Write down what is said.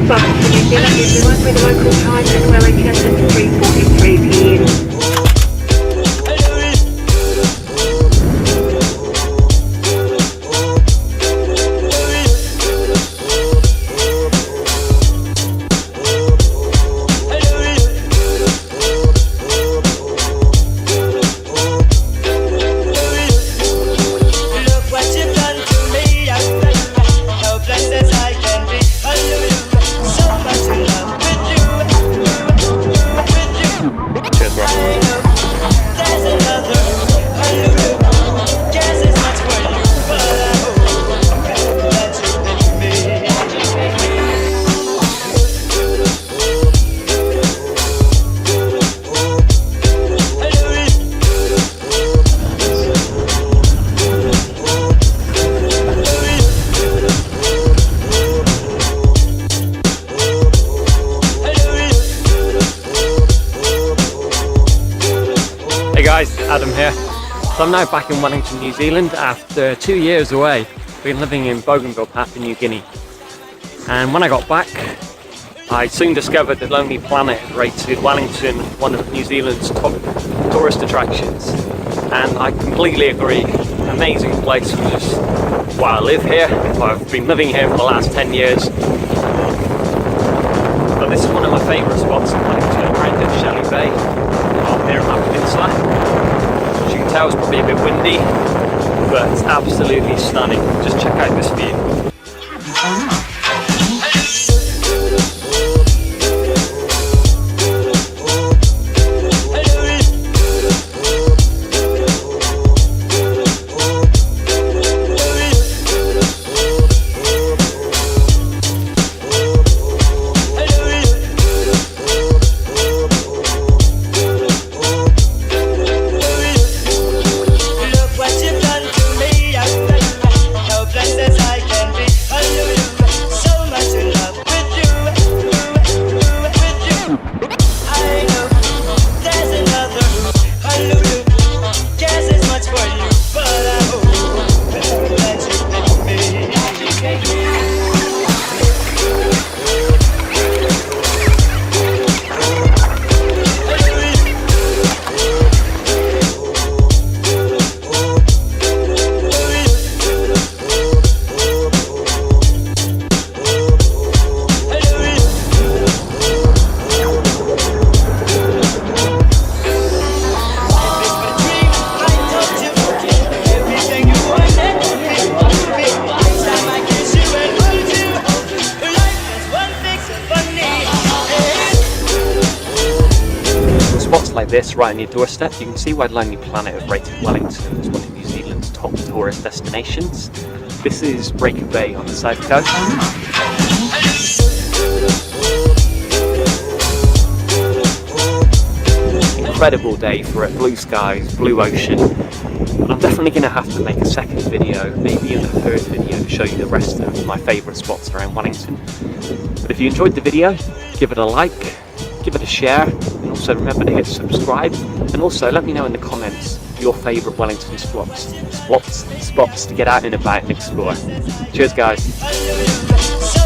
bus to New Zealand, everyone, with the local time in Wellington at 3:43 p.m. Hey guys, Adam here. So I'm now back in Wellington, New Zealand after 2 years away. Been living in Bougainville, Papua New Guinea. And when I got back, I soon discovered that Lonely Planet had rated Wellington one of New Zealand's top tourist attractions. And I completely agree. Amazing place for just while I live here. I've been living here for the last 10 years. But this is one of my favourite spots in Wellington, right in Shelley Bay. Up here on my peninsula. As you can tell, it's probably a bit windy, but it's absolutely stunning. Just check out this view. Spots like this right on your doorstep, you can see why Lonely Planet have rated Wellington as one of New Zealand's top tourist destinations. This is Breaker Bay on the south coast. Incredible day for it, blue skies, blue ocean. And I'm definitely going to have to make a second video, maybe even a third video, to show you the rest of my favourite spots around Wellington. But if you enjoyed the video, give it a like, give it a share, and also remember to hit subscribe, and also let me know in the comments your favourite Wellington spots to get out and about and explore. Cheers guys.